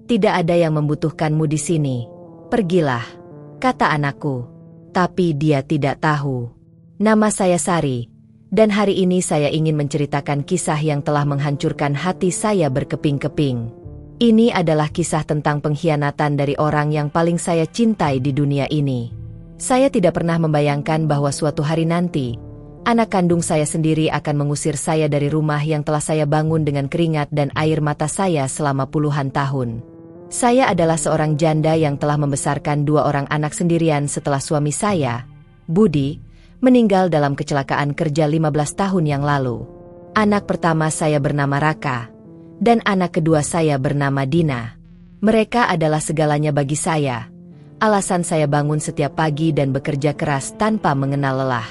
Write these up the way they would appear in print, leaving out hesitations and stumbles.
Tidak ada yang membutuhkanmu di sini. Pergilah, kata anakku. Tapi dia tidak tahu. Nama saya Sari, dan hari ini saya ingin menceritakan kisah yang telah menghancurkan hati saya berkeping-keping. Ini adalah kisah tentang pengkhianatan dari orang yang paling saya cintai di dunia ini. Saya tidak pernah membayangkan bahwa suatu hari nanti, anak kandung saya sendiri akan mengusir saya dari rumah yang telah saya bangun dengan keringat dan air mata saya selama puluhan tahun. Saya adalah seorang janda yang telah membesarkan 2 orang anak sendirian setelah suami saya, Budi, meninggal dalam kecelakaan kerja 15 tahun yang lalu. Anak pertama saya bernama Raka, dan anak kedua saya bernama Dina. Mereka adalah segalanya bagi saya. Alasan saya bangun setiap pagi dan bekerja keras tanpa mengenal lelah.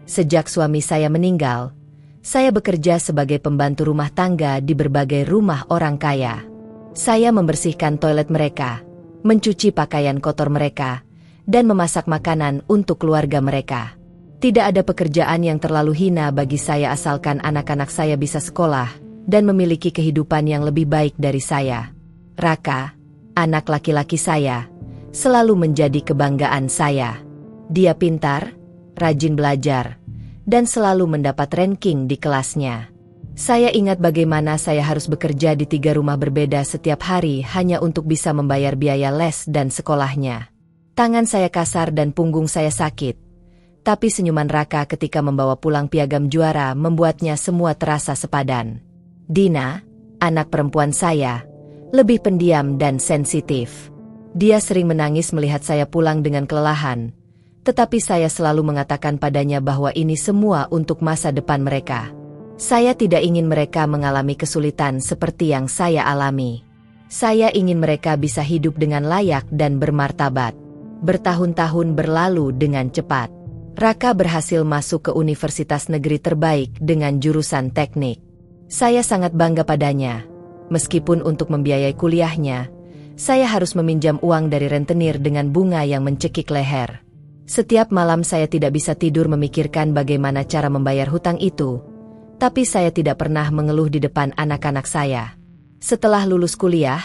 Sejak suami saya meninggal, saya bekerja sebagai pembantu rumah tangga di berbagai rumah orang kaya. Saya membersihkan toilet mereka, mencuci pakaian kotor mereka, dan memasak makanan untuk keluarga mereka. Tidak ada pekerjaan yang terlalu hina bagi saya asalkan anak-anak saya bisa sekolah dan memiliki kehidupan yang lebih baik dari saya. Raka, anak laki-laki saya, selalu menjadi kebanggaan saya. Dia pintar, rajin belajar, dan selalu mendapat ranking di kelasnya. Saya ingat bagaimana saya harus bekerja di 3 rumah berbeda setiap hari hanya untuk bisa membayar biaya les dan sekolahnya. Tangan saya kasar dan punggung saya sakit. Tapi senyuman Raka ketika membawa pulang piagam juara membuatnya semua terasa sepadan. Dina, anak perempuan saya, lebih pendiam dan sensitif. Dia sering menangis melihat saya pulang dengan kelelahan, tetapi saya selalu mengatakan padanya bahwa ini semua untuk masa depan mereka. Saya tidak ingin mereka mengalami kesulitan seperti yang saya alami. Saya ingin mereka bisa hidup dengan layak dan bermartabat. Bertahun-tahun berlalu dengan cepat. Raka berhasil masuk ke universitas negeri terbaik dengan jurusan teknik. Saya sangat bangga padanya. Meskipun untuk membiayai kuliahnya, saya harus meminjam uang dari rentenir dengan bunga yang mencekik leher. Setiap malam saya tidak bisa tidur memikirkan bagaimana cara membayar hutang itu, tapi saya tidak pernah mengeluh di depan anak-anak saya. Setelah lulus kuliah,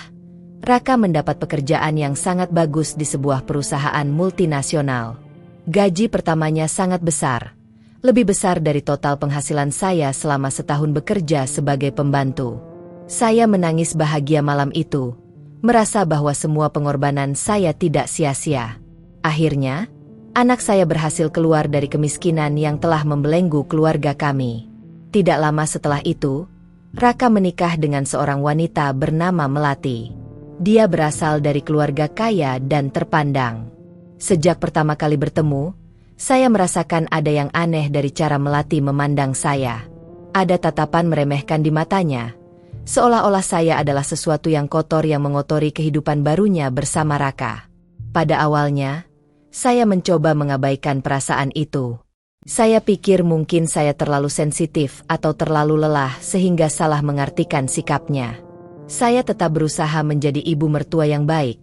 Raka mendapat pekerjaan yang sangat bagus di sebuah perusahaan multinasional. Gaji pertamanya sangat besar, lebih besar dari total penghasilan saya selama setahun bekerja sebagai pembantu. Saya menangis bahagia malam itu, merasa bahwa semua pengorbanan saya tidak sia-sia. Akhirnya, anak saya berhasil keluar dari kemiskinan yang telah membelenggu keluarga kami. Tidak lama setelah itu, Raka menikah dengan seorang wanita bernama Melati. Dia berasal dari keluarga kaya dan terpandang. Sejak pertama kali bertemu, saya merasakan ada yang aneh dari cara Melati memandang saya. Ada tatapan meremehkan di matanya, seolah-olah saya adalah sesuatu yang kotor yang mengotori kehidupan barunya bersama Raka. Pada awalnya, saya mencoba mengabaikan perasaan itu. Saya pikir mungkin saya terlalu sensitif atau terlalu lelah sehingga salah mengartikan sikapnya. Saya tetap berusaha menjadi ibu mertua yang baik,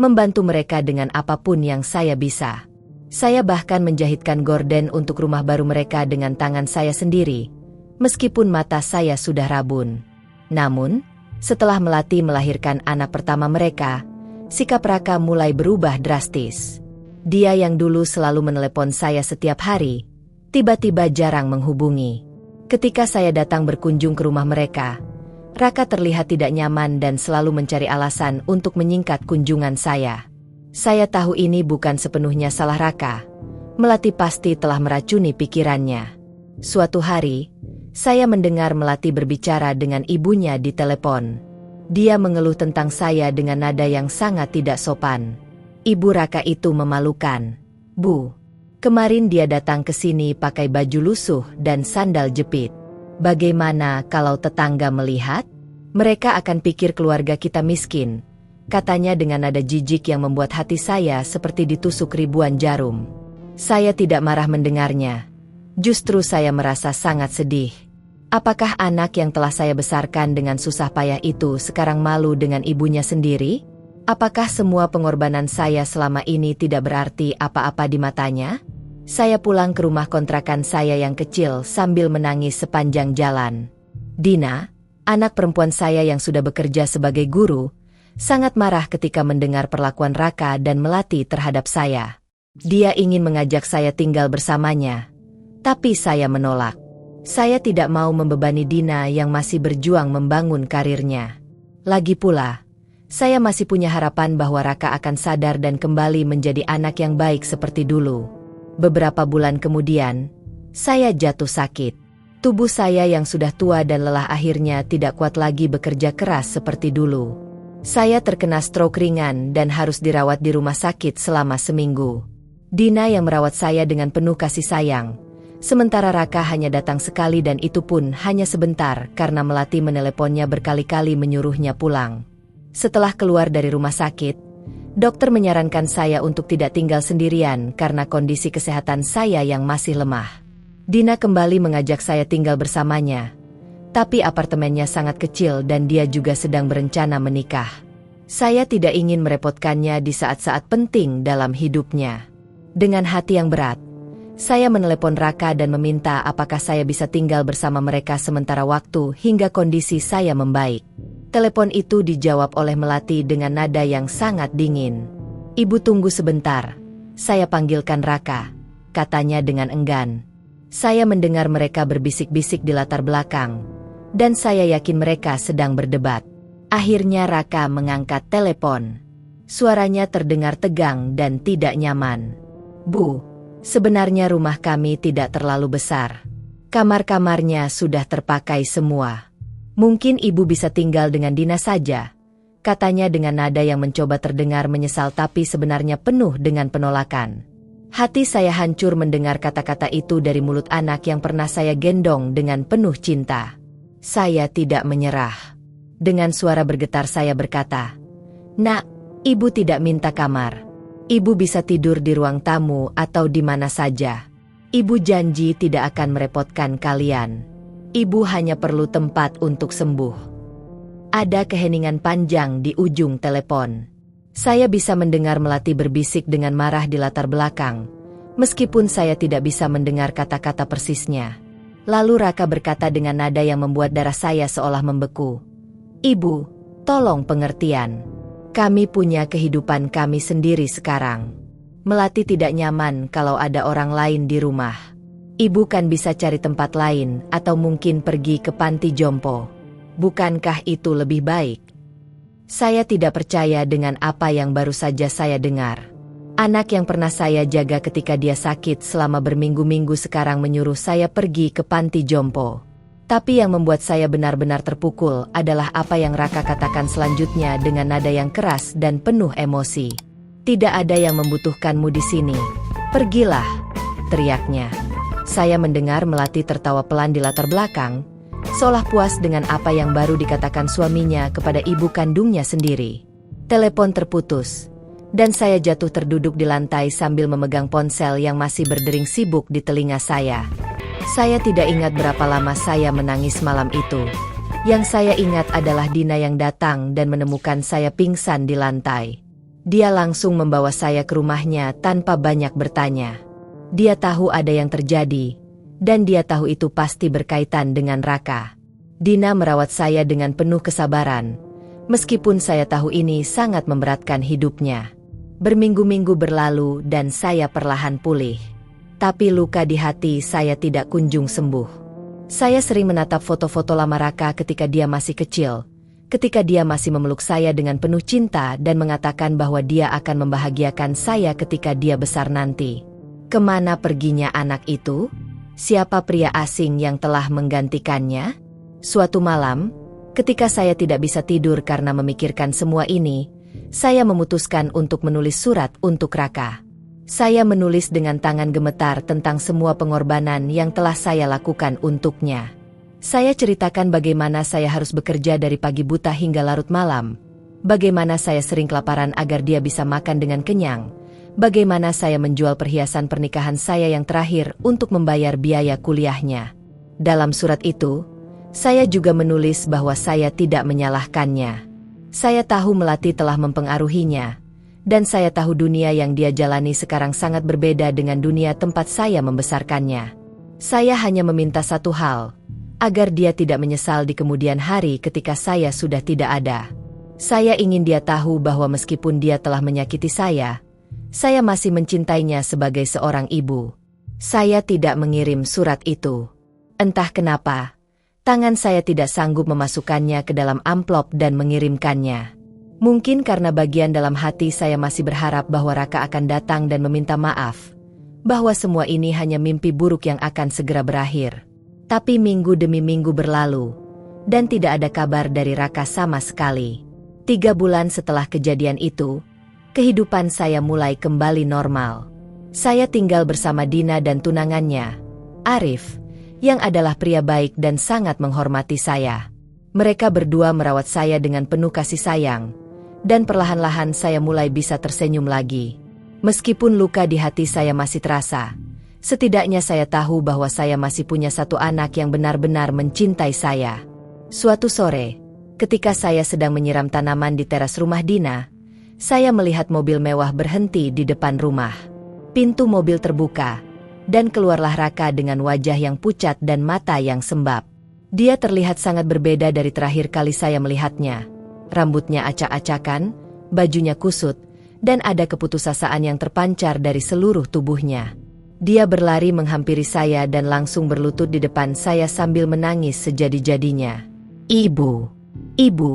membantu mereka dengan apapun yang saya bisa. Saya bahkan menjahitkan gorden untuk rumah baru mereka dengan tangan saya sendiri, meskipun mata saya sudah rabun. Namun, setelah Melati melahirkan anak pertama mereka, sikap Raka mulai berubah drastis. Dia yang dulu selalu menelepon saya setiap hari, tiba-tiba jarang menghubungi. Ketika saya datang berkunjung ke rumah mereka, Raka terlihat tidak nyaman dan selalu mencari alasan untuk menyingkat kunjungan saya. Saya tahu ini bukan sepenuhnya salah Raka. Melati pasti telah meracuni pikirannya. Suatu hari, saya mendengar Melati berbicara dengan ibunya di telepon. Dia mengeluh tentang saya dengan nada yang sangat tidak sopan. Ibu Raka itu memalukan. Bu, kemarin dia datang ke sini pakai baju lusuh dan sandal jepit. Bagaimana kalau tetangga melihat? Mereka akan pikir keluarga kita miskin, katanya dengan nada jijik yang membuat hati saya seperti ditusuk ribuan jarum. Saya tidak marah mendengarnya. Justru saya merasa sangat sedih. Apakah anak yang telah saya besarkan dengan susah payah itu sekarang malu dengan ibunya sendiri? Apakah semua pengorbanan saya selama ini tidak berarti apa-apa di matanya? Saya pulang ke rumah kontrakan saya yang kecil sambil menangis sepanjang jalan. Dina, anak perempuan saya yang sudah bekerja sebagai guru, sangat marah ketika mendengar perlakuan Raka dan Melati terhadap saya. Dia ingin mengajak saya tinggal bersamanya, tapi saya menolak. Saya tidak mau membebani Dina yang masih berjuang membangun karirnya. Lagi pula, saya masih punya harapan bahwa Raka akan sadar dan kembali menjadi anak yang baik seperti dulu. Beberapa bulan kemudian, saya jatuh sakit. Tubuh saya yang sudah tua dan lelah akhirnya tidak kuat lagi bekerja keras seperti dulu. Saya terkena stroke ringan dan harus dirawat di rumah sakit selama seminggu. Dina yang merawat saya dengan penuh kasih sayang. Sementara Raka hanya datang sekali dan itu pun hanya sebentar karena Melati meneleponnya berkali-kali menyuruhnya pulang. Setelah keluar dari rumah sakit, dokter menyarankan saya untuk tidak tinggal sendirian karena kondisi kesehatan saya yang masih lemah. Dina kembali mengajak saya tinggal bersamanya, tapi apartemennya sangat kecil dan dia juga sedang berencana menikah. Saya tidak ingin merepotkannya di saat-saat penting dalam hidupnya. Dengan hati yang berat, saya menelepon Raka dan meminta apakah saya bisa tinggal bersama mereka sementara waktu hingga kondisi saya membaik. Telepon itu dijawab oleh Melati dengan nada yang sangat dingin. "Ibu tunggu sebentar, saya panggilkan Raka," katanya dengan enggan. Saya mendengar mereka berbisik-bisik di latar belakang, dan saya yakin mereka sedang berdebat. Akhirnya Raka mengangkat telepon. Suaranya terdengar tegang dan tidak nyaman. "Bu, sebenarnya rumah kami tidak terlalu besar. Kamar-kamarnya sudah terpakai semua. Mungkin ibu bisa tinggal dengan Dina saja," katanya dengan nada yang mencoba terdengar menyesal tapi sebenarnya penuh dengan penolakan. Hati saya hancur mendengar kata-kata itu dari mulut anak yang pernah saya gendong dengan penuh cinta. Saya tidak menyerah. Dengan suara bergetar saya berkata, "Nak, ibu tidak minta kamar. Ibu bisa tidur di ruang tamu atau di mana saja. Ibu janji tidak akan merepotkan kalian. Ibu hanya perlu tempat untuk sembuh." Ada keheningan panjang di ujung telepon. Saya bisa mendengar Melati berbisik dengan marah di latar belakang, meskipun saya tidak bisa mendengar kata-kata persisnya. Lalu Raka berkata dengan nada yang membuat darah saya seolah membeku, "Ibu, tolong pengertian. Kami punya kehidupan kami sendiri sekarang. Melati tidak nyaman kalau ada orang lain di rumah. Ibu kan bisa cari tempat lain atau mungkin pergi ke panti jompo. Bukankah itu lebih baik?" Saya tidak percaya dengan apa yang baru saja saya dengar. Anak yang pernah saya jaga ketika dia sakit selama berminggu-minggu sekarang menyuruh saya pergi ke panti jompo. Tapi yang membuat saya benar-benar terpukul adalah apa yang Raka katakan selanjutnya dengan nada yang keras dan penuh emosi. "Tidak ada yang membutuhkanmu di sini. Pergilah," teriaknya. Saya mendengar Melati tertawa pelan di latar belakang, seolah puas dengan apa yang baru dikatakan suaminya kepada ibu kandungnya sendiri. Telepon terputus, dan saya jatuh terduduk di lantai sambil memegang ponsel yang masih berdering sibuk di telinga saya. Saya tidak ingat berapa lama saya menangis malam itu. Yang saya ingat adalah Dina yang datang dan menemukan saya pingsan di lantai. Dia langsung membawa saya ke rumahnya tanpa banyak bertanya. Dia tahu ada yang terjadi, dan dia tahu itu pasti berkaitan dengan Raka. Dina merawat saya dengan penuh kesabaran, meskipun saya tahu ini sangat memberatkan hidupnya. Berminggu-minggu berlalu dan saya perlahan pulih. Tapi luka di hati saya tidak kunjung sembuh. Saya sering menatap foto-foto lama Raka ketika dia masih kecil, ketika dia masih memeluk saya dengan penuh cinta dan mengatakan bahwa dia akan membahagiakan saya ketika dia besar nanti. Kemana perginya anak itu? Siapa pria asing yang telah menggantikannya? Suatu malam, ketika saya tidak bisa tidur karena memikirkan semua ini, saya memutuskan untuk menulis surat untuk Raka. Saya menulis dengan tangan gemetar tentang semua pengorbanan yang telah saya lakukan untuknya. Saya ceritakan bagaimana saya harus bekerja dari pagi buta hingga larut malam, bagaimana saya sering kelaparan agar dia bisa makan dengan kenyang, bagaimana saya menjual perhiasan pernikahan saya yang terakhir untuk membayar biaya kuliahnya. Dalam surat itu, saya juga menulis bahwa saya tidak menyalahkannya. Saya tahu Melati telah mempengaruhinya, dan saya tahu dunia yang dia jalani sekarang sangat berbeda dengan dunia tempat saya membesarkannya. Saya hanya meminta satu hal, agar dia tidak menyesal di kemudian hari ketika saya sudah tidak ada. Saya ingin dia tahu bahwa meskipun dia telah menyakiti saya masih mencintainya sebagai seorang ibu. Saya tidak mengirim surat itu. Entah kenapa, tangan saya tidak sanggup memasukkannya ke dalam amplop dan mengirimkannya. Mungkin karena bagian dalam hati saya masih berharap bahwa Raka akan datang dan meminta maaf, bahwa semua ini hanya mimpi buruk yang akan segera berakhir. Tapi minggu demi minggu berlalu, dan tidak ada kabar dari Raka sama sekali. 3 bulan setelah kejadian itu, kehidupan saya mulai kembali normal. Saya tinggal bersama Dina dan tunangannya, Arif, yang adalah pria baik dan sangat menghormati saya. Mereka berdua merawat saya dengan penuh kasih sayang, dan perlahan-lahan saya mulai bisa tersenyum lagi. Meskipun luka di hati saya masih terasa, setidaknya saya tahu bahwa saya masih punya satu anak yang benar-benar mencintai saya. Suatu sore, ketika saya sedang menyiram tanaman di teras rumah Dina, saya melihat mobil mewah berhenti di depan rumah. Pintu mobil terbuka, dan keluarlah Raka dengan wajah yang pucat dan mata yang sembab. Dia terlihat sangat berbeda dari terakhir kali saya melihatnya. Rambutnya acak-acakan, bajunya kusut, dan ada keputusasaan yang terpancar dari seluruh tubuhnya. Dia berlari menghampiri saya dan langsung berlutut di depan saya sambil menangis sejadi-jadinya. Ibu,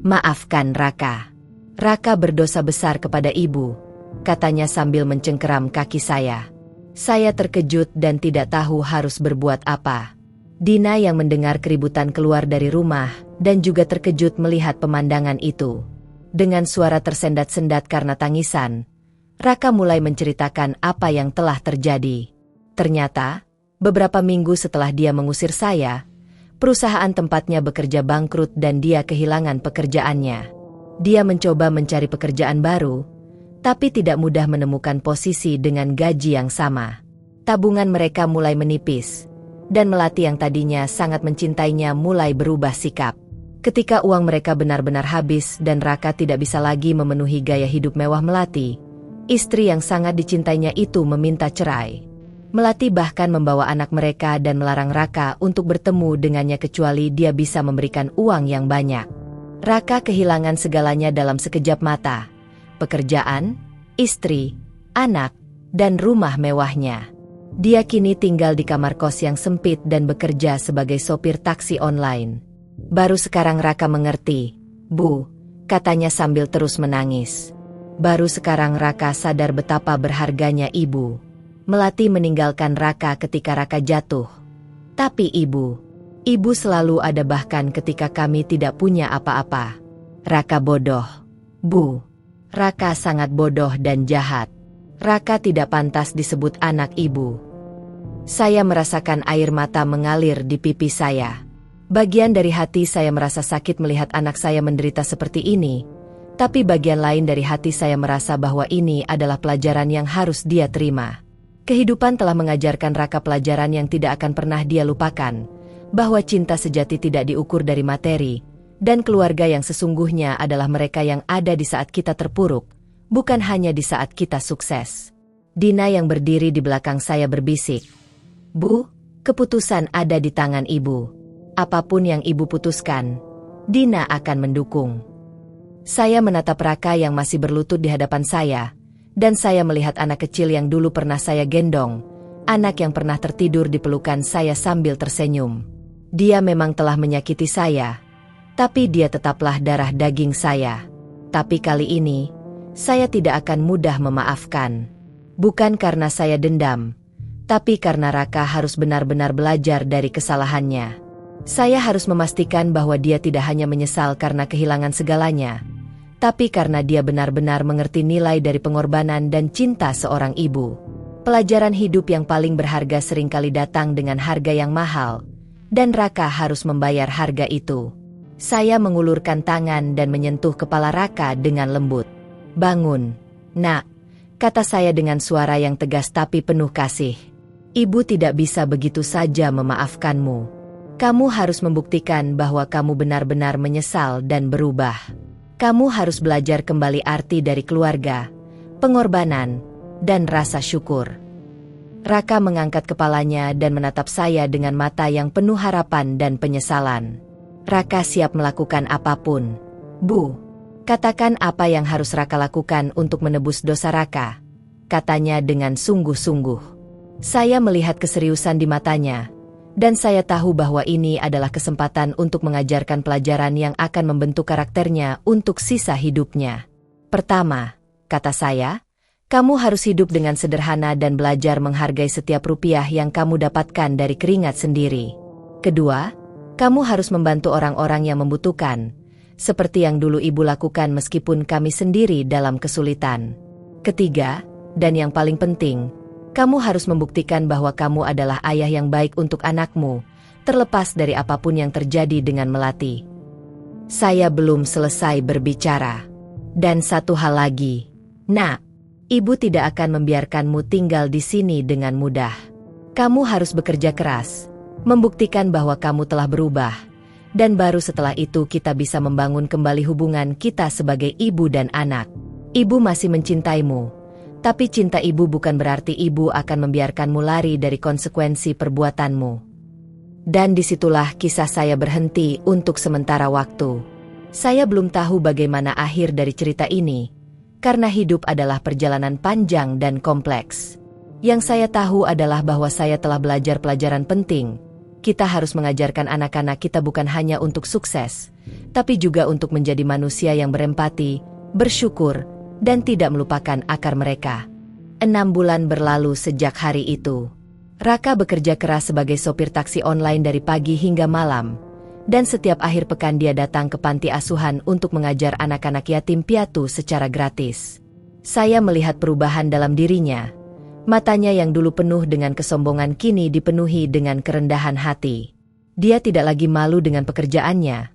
maafkan Raka. Raka berdosa besar kepada ibu, katanya sambil mencengkeram kaki saya. Saya terkejut dan tidak tahu harus berbuat apa. Dina yang mendengar keributan keluar dari rumah dan juga terkejut melihat pemandangan itu. Dengan suara tersendat-sendat karena tangisan, Raka mulai menceritakan apa yang telah terjadi. Ternyata, beberapa minggu setelah dia mengusir saya, perusahaan tempatnya bekerja bangkrut dan dia kehilangan pekerjaannya. Dia mencoba mencari pekerjaan baru, tapi tidak mudah menemukan posisi dengan gaji yang sama. Tabungan mereka mulai menipis, dan Melati yang tadinya sangat mencintainya mulai berubah sikap. Ketika uang mereka benar-benar habis dan Raka tidak bisa lagi memenuhi gaya hidup mewah Melati, istri yang sangat dicintainya itu meminta cerai. Melati bahkan membawa anak mereka dan melarang Raka untuk bertemu dengannya kecuali dia bisa memberikan uang yang banyak. Raka kehilangan segalanya dalam sekejap mata: pekerjaan, istri, anak, dan rumah mewahnya. Dia kini tinggal di kamar kos yang sempit dan bekerja sebagai sopir taksi online. Baru sekarang Raka mengerti, Bu, katanya sambil terus menangis. Baru sekarang Raka sadar betapa berharganya ibu. Melati meninggalkan Raka ketika Raka jatuh. Tapi ibu selalu ada bahkan ketika kami tidak punya apa-apa. Raka bodoh. Bu, Raka sangat bodoh dan jahat. Raka tidak pantas disebut anak ibu. Saya merasakan air mata mengalir di pipi saya. Bagian dari hati saya merasa sakit melihat anak saya menderita seperti ini, tapi bagian lain dari hati saya merasa bahwa ini adalah pelajaran yang harus dia terima. Kehidupan telah mengajarkan Raka pelajaran yang tidak akan pernah dia lupakan, bahwa cinta sejati tidak diukur dari materi, dan keluarga yang sesungguhnya adalah mereka yang ada di saat kita terpuruk, bukan hanya di saat kita sukses. Dina yang berdiri di belakang saya berbisik, Bu, keputusan ada di tangan ibu. Apapun yang ibu putuskan, Dina akan mendukung. Saya menatap Raka yang masih berlutut di hadapan saya, dan saya melihat anak kecil yang dulu pernah saya gendong, anak yang pernah tertidur di pelukan saya sambil tersenyum. Dia memang telah menyakiti saya, tapi dia tetaplah darah daging saya. Tapi kali ini, saya tidak akan mudah memaafkan. Bukan karena saya dendam, tapi karena Raka harus benar-benar belajar dari kesalahannya. Saya harus memastikan bahwa dia tidak hanya menyesal karena kehilangan segalanya, tapi karena dia benar-benar mengerti nilai dari pengorbanan dan cinta seorang ibu. Pelajaran hidup yang paling berharga seringkali datang dengan harga yang mahal, dan Raka harus membayar harga itu. Saya mengulurkan tangan dan menyentuh kepala Raka dengan lembut. Bangun, nak, kata saya dengan suara yang tegas tapi penuh kasih. Ibu tidak bisa begitu saja memaafkanmu. Kamu harus membuktikan bahwa kamu benar-benar menyesal dan berubah. Kamu harus belajar kembali arti dari keluarga, pengorbanan, dan rasa syukur. Raka mengangkat kepalanya dan menatap saya dengan mata yang penuh harapan dan penyesalan. Raka siap melakukan apapun. Bu, Katakan apa yang harus Raka lakukan untuk menebus dosa Raka, katanya dengan sungguh-sungguh. Saya melihat keseriusan di matanya, dan saya tahu bahwa ini adalah kesempatan untuk mengajarkan pelajaran yang akan membentuk karakternya untuk sisa hidupnya. Pertama, kata saya, kamu harus hidup dengan sederhana dan belajar menghargai setiap rupiah yang kamu dapatkan dari keringat sendiri. Kedua, kamu harus membantu orang-orang yang membutuhkan, seperti yang dulu ibu lakukan meskipun kami sendiri dalam kesulitan. Ketiga, dan yang paling penting, kamu harus membuktikan bahwa kamu adalah ayah yang baik untuk anakmu, terlepas dari apapun yang terjadi dengan Melati. Saya belum selesai berbicara. Dan satu hal lagi, Nak, ibu tidak akan membiarkanmu tinggal di sini dengan mudah. Kamu harus bekerja keras, membuktikan bahwa kamu telah berubah, dan baru setelah itu kita bisa membangun kembali hubungan kita sebagai ibu dan anak. Ibu masih mencintaimu. Tapi cinta ibu bukan berarti ibu akan membiarkanmu lari dari konsekuensi perbuatanmu. Dan disitulah kisah saya berhenti untuk sementara waktu. Saya belum tahu bagaimana akhir dari cerita ini, karena hidup adalah perjalanan panjang dan kompleks. Yang saya tahu adalah bahwa saya telah belajar pelajaran penting. Kita harus mengajarkan anak-anak kita bukan hanya untuk sukses, tapi juga untuk menjadi manusia yang berempati, bersyukur, dan tidak melupakan akar mereka. 6 bulan berlalu sejak hari itu. Raka bekerja keras sebagai sopir taksi online dari pagi hingga malam, dan setiap akhir pekan dia datang ke panti asuhan untuk mengajar anak-anak yatim piatu secara gratis. Saya melihat perubahan dalam dirinya. Matanya yang dulu penuh dengan kesombongan kini dipenuhi dengan kerendahan hati. Dia tidak lagi malu dengan pekerjaannya,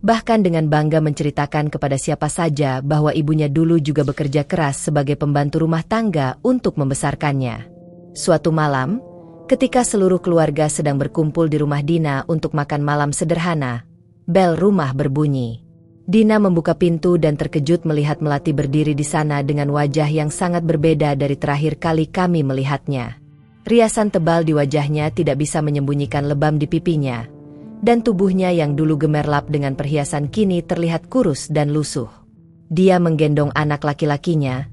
bahkan dengan bangga menceritakan kepada siapa saja bahwa ibunya dulu juga bekerja keras sebagai pembantu rumah tangga untuk membesarkannya. Suatu malam, ketika seluruh keluarga sedang berkumpul di rumah Dina untuk makan malam sederhana, bel rumah berbunyi. Dina membuka pintu dan terkejut melihat Melati berdiri di sana dengan wajah yang sangat berbeda dari terakhir kali kami melihatnya. Riasan tebal di wajahnya tidak bisa menyembunyikan lebam di pipinya, dan tubuhnya yang dulu gemerlap dengan perhiasan kini terlihat kurus dan lusuh. Dia menggendong anak laki-lakinya,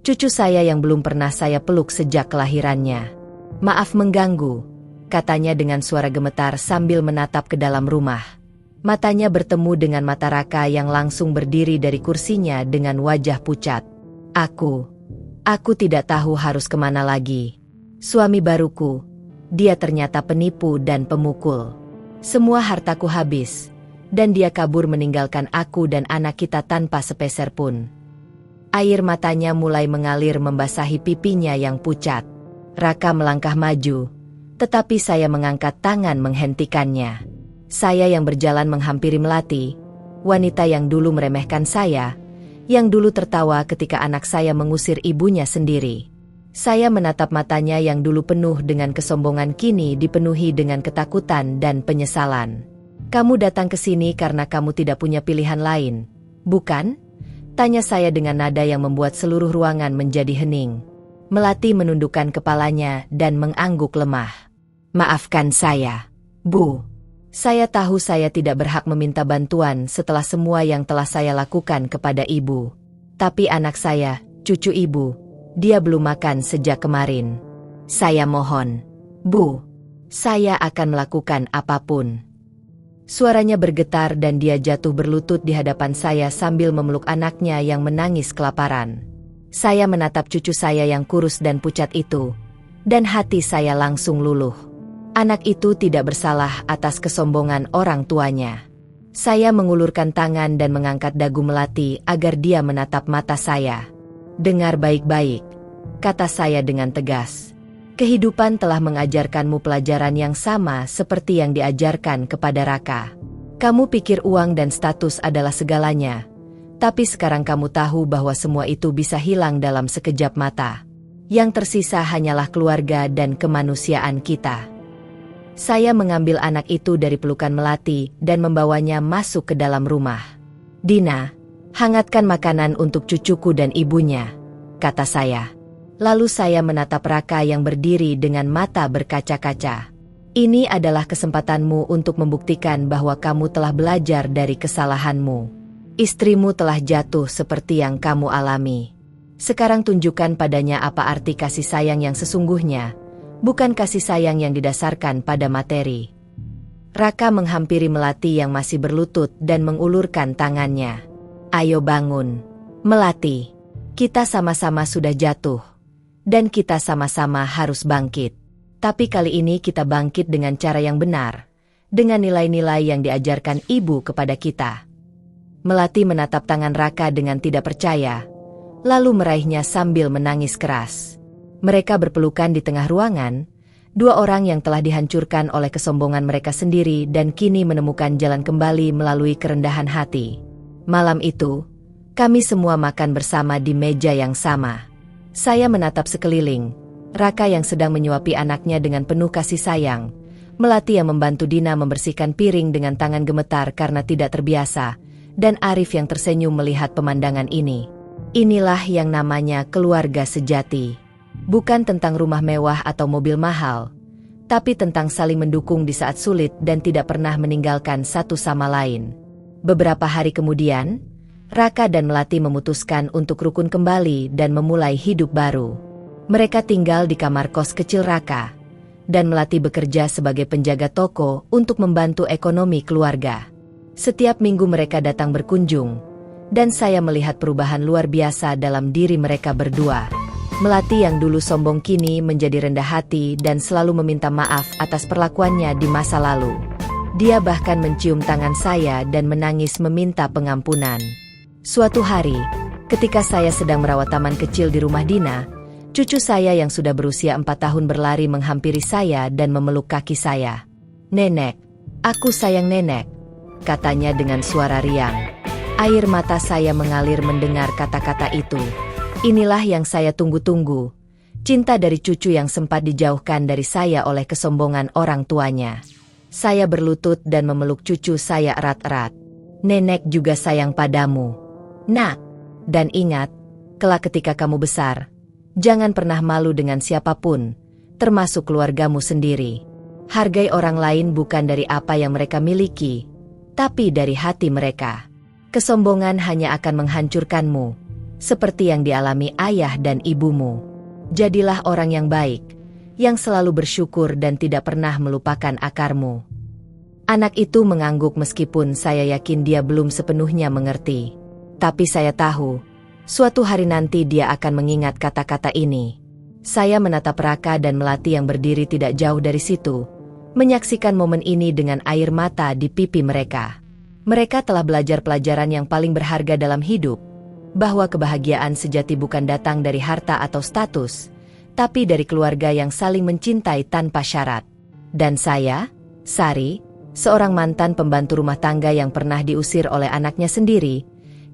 cucu saya yang belum pernah saya peluk sejak kelahirannya. Maaf mengganggu, katanya dengan suara gemetar sambil menatap ke dalam rumah. Matanya bertemu dengan mata Raka yang langsung berdiri dari kursinya dengan wajah pucat. Aku tidak tahu harus kemana lagi. Suami baruku, dia ternyata penipu dan pemukul. Semua hartaku habis, dan dia kabur meninggalkan aku dan anak kita tanpa sepeser pun. Air matanya mulai mengalir membasahi pipinya yang pucat. Raka melangkah maju, tetapi saya mengangkat tangan menghentikannya. Saya yang berjalan menghampiri Melati, wanita yang dulu meremehkan saya, yang dulu tertawa ketika anak saya mengusir ibunya sendiri. Saya menatap matanya yang dulu penuh dengan kesombongan kini dipenuhi dengan ketakutan dan penyesalan. Kamu datang ke sini karena kamu tidak punya pilihan lain, bukan? Tanya saya dengan nada yang membuat seluruh ruangan menjadi hening. Melati menundukkan kepalanya dan mengangguk lemah. Maafkan saya, Bu. Saya tahu saya tidak berhak meminta bantuan setelah semua yang telah saya lakukan kepada ibu. Tapi anak saya, cucu ibu, dia belum makan sejak kemarin. Saya mohon, Bu, saya akan melakukan apapun. Suaranya bergetar dan dia jatuh berlutut di hadapan saya sambil memeluk anaknya yang menangis kelaparan. Saya menatap cucu saya yang kurus dan pucat itu, dan hati saya langsung luluh. Anak itu tidak bersalah atas kesombongan orang tuanya. Saya mengulurkan tangan dan mengangkat dagu Melati agar dia menatap mata saya. Dengar baik-baik, kata saya dengan tegas. Kehidupan telah mengajarkanmu pelajaran yang sama seperti yang diajarkan kepada Raka. Kamu pikir uang dan status adalah segalanya, tapi sekarang kamu tahu bahwa semua itu bisa hilang dalam sekejap mata. Yang tersisa hanyalah keluarga dan kemanusiaan kita. Saya mengambil anak itu dari pelukan Melati dan membawanya masuk ke dalam rumah. Dina, hangatkan makanan untuk cucuku dan ibunya, kata saya. Lalu saya menatap Raka yang berdiri dengan mata berkaca-kaca. Ini adalah kesempatanmu untuk membuktikan bahwa kamu telah belajar dari kesalahanmu. Istrimu telah jatuh seperti yang kamu alami. Sekarang tunjukkan padanya apa arti kasih sayang yang sesungguhnya, bukan kasih sayang yang didasarkan pada materi. Raka menghampiri Melati yang masih berlutut dan mengulurkan tangannya. Ayo bangun, Melati. Kita sama-sama sudah jatuh. Dan kita sama-sama harus bangkit. Tapi kali ini kita bangkit dengan cara yang benar, dengan nilai-nilai yang diajarkan ibu kepada kita. Melati menatap tangan Raka dengan tidak percaya, lalu meraihnya sambil menangis keras. Mereka berpelukan di tengah ruangan, dua orang yang telah dihancurkan oleh kesombongan mereka sendiri dan kini menemukan jalan kembali melalui kerendahan hati. Malam itu, kami semua makan bersama di meja yang sama. Saya menatap sekeliling, Raka yang sedang menyuapi anaknya dengan penuh kasih sayang, Melati yang membantu Dina membersihkan piring dengan tangan gemetar karena tidak terbiasa, dan Arif yang tersenyum melihat pemandangan ini. Inilah yang namanya keluarga sejati. Bukan tentang rumah mewah atau mobil mahal, tapi tentang saling mendukung di saat sulit dan tidak pernah meninggalkan satu sama lain. Beberapa hari kemudian, Raka dan Melati memutuskan untuk rukun kembali dan memulai hidup baru. Mereka tinggal di kamar kos kecil Raka, dan Melati bekerja sebagai penjaga toko untuk membantu ekonomi keluarga. Setiap minggu mereka datang berkunjung, dan saya melihat perubahan luar biasa dalam diri mereka berdua. Melati yang dulu sombong kini menjadi rendah hati dan selalu meminta maaf atas perlakuannya di masa lalu. Dia bahkan mencium tangan saya dan menangis meminta pengampunan. Suatu hari, ketika saya sedang merawat taman kecil di rumah Dina, cucu saya yang sudah berusia 4 tahun berlari menghampiri saya dan memeluk kaki saya. "Nenek, aku sayang nenek," katanya dengan suara riang. Air mata saya mengalir mendengar kata-kata itu. Inilah yang saya tunggu-tunggu. Cinta dari cucu yang sempat dijauhkan dari saya oleh kesombongan orang tuanya. Saya berlutut dan memeluk cucu saya erat-erat. "Nenek juga sayang padamu, Nak. Dan ingat, kelak ketika kamu besar, jangan pernah malu dengan siapapun, termasuk keluargamu sendiri. Hargai orang lain bukan dari apa yang mereka miliki, tapi dari hati mereka. Kesombongan hanya akan menghancurkanmu, seperti yang dialami ayah dan ibumu. Jadilah orang yang baik, yang selalu bersyukur dan tidak pernah melupakan akarmu." Anak itu mengangguk meskipun saya yakin dia belum sepenuhnya mengerti. Tapi saya tahu, suatu hari nanti dia akan mengingat kata-kata ini. Saya menatap Raka dan Melati yang berdiri tidak jauh dari situ, menyaksikan momen ini dengan air mata di pipi mereka. Mereka telah belajar pelajaran yang paling berharga dalam hidup, bahwa kebahagiaan sejati bukan datang dari harta atau status, tapi dari keluarga yang saling mencintai tanpa syarat. Dan saya, Sari, seorang mantan pembantu rumah tangga yang pernah diusir oleh anaknya sendiri,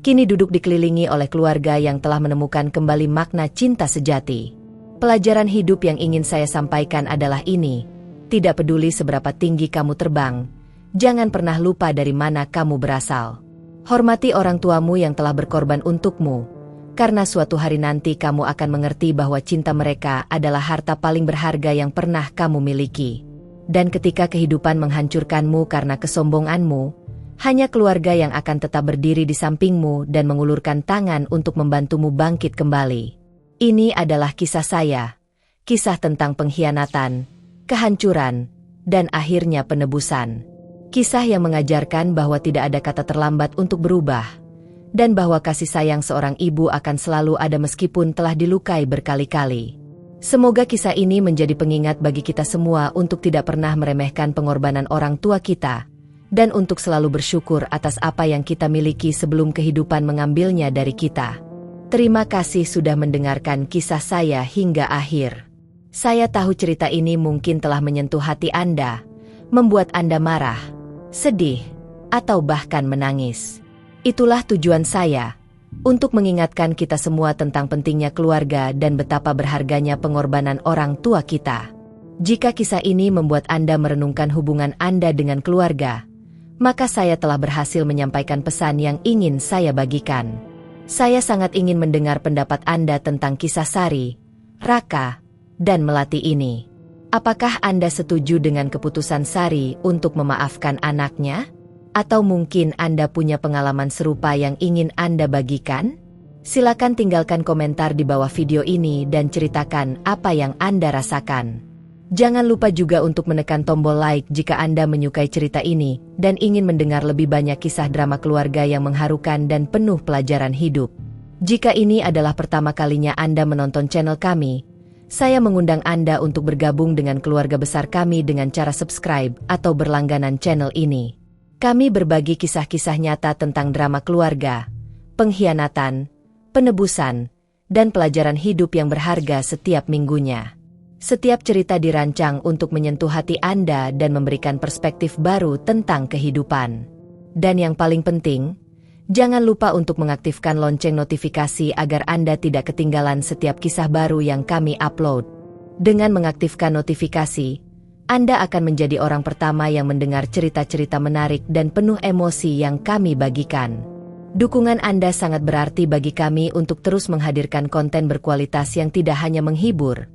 kini duduk dikelilingi oleh keluarga yang telah menemukan kembali makna cinta sejati. Pelajaran hidup yang ingin saya sampaikan adalah ini: tidak peduli seberapa tinggi kamu terbang, jangan pernah lupa dari mana kamu berasal. Hormati orang tuamu yang telah berkorban untukmu, karena suatu hari nanti kamu akan mengerti bahwa cinta mereka adalah harta paling berharga yang pernah kamu miliki. Dan ketika kehidupan menghancurkanmu karena kesombonganmu, hanya keluarga yang akan tetap berdiri di sampingmu dan mengulurkan tangan untuk membantumu bangkit kembali. Ini adalah kisah saya, kisah tentang pengkhianatan, kehancuran, dan akhirnya penebusan. Kisah yang mengajarkan bahwa tidak ada kata terlambat untuk berubah, dan bahwa kasih sayang seorang ibu akan selalu ada meskipun telah dilukai berkali-kali. Semoga kisah ini menjadi pengingat bagi kita semua untuk tidak pernah meremehkan pengorbanan orang tua kita, dan untuk selalu bersyukur atas apa yang kita miliki sebelum kehidupan mengambilnya dari kita. Terima kasih sudah mendengarkan kisah saya hingga akhir. Saya tahu cerita ini mungkin telah menyentuh hati Anda, membuat Anda marah, sedih, atau bahkan menangis. Itulah tujuan saya, untuk mengingatkan kita semua tentang pentingnya keluarga dan betapa berharganya pengorbanan orang tua kita. Jika kisah ini membuat Anda merenungkan hubungan Anda dengan keluarga, maka saya telah berhasil menyampaikan pesan yang ingin saya bagikan. Saya sangat ingin mendengar pendapat Anda tentang kisah Sari, Raka, dan Melati ini. Apakah Anda setuju dengan keputusan Sari untuk memaafkan anaknya? Atau mungkin Anda punya pengalaman serupa yang ingin Anda bagikan? Silakan tinggalkan komentar di bawah video ini dan ceritakan apa yang Anda rasakan. Jangan lupa juga untuk menekan tombol like jika Anda menyukai cerita ini dan ingin mendengar lebih banyak kisah drama keluarga yang mengharukan dan penuh pelajaran hidup. Jika ini adalah pertama kalinya Anda menonton channel kami, saya mengundang Anda untuk bergabung dengan keluarga besar kami dengan cara subscribe atau berlangganan channel ini. Kami berbagi kisah-kisah nyata tentang drama keluarga, pengkhianatan, penebusan, dan pelajaran hidup yang berharga setiap minggunya. Setiap cerita dirancang untuk menyentuh hati Anda dan memberikan perspektif baru tentang kehidupan. Dan yang paling penting, jangan lupa untuk mengaktifkan lonceng notifikasi agar Anda tidak ketinggalan setiap kisah baru yang kami upload. Dengan mengaktifkan notifikasi, Anda akan menjadi orang pertama yang mendengar cerita-cerita menarik dan penuh emosi yang kami bagikan. Dukungan Anda sangat berarti bagi kami untuk terus menghadirkan konten berkualitas yang tidak hanya menghibur,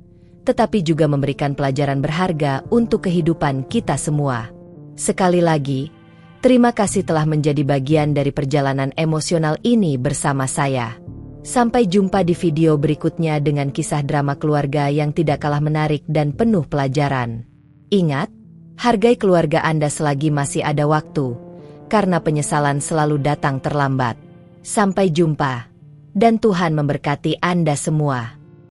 tetapi juga memberikan pelajaran berharga untuk kehidupan kita semua. Sekali lagi, terima kasih telah menjadi bagian dari perjalanan emosional ini bersama saya. Sampai jumpa di video berikutnya dengan kisah drama keluarga yang tidak kalah menarik dan penuh pelajaran. Ingat, hargai keluarga Anda selagi masih ada waktu, karena penyesalan selalu datang terlambat. Sampai jumpa, dan Tuhan memberkati Anda semua.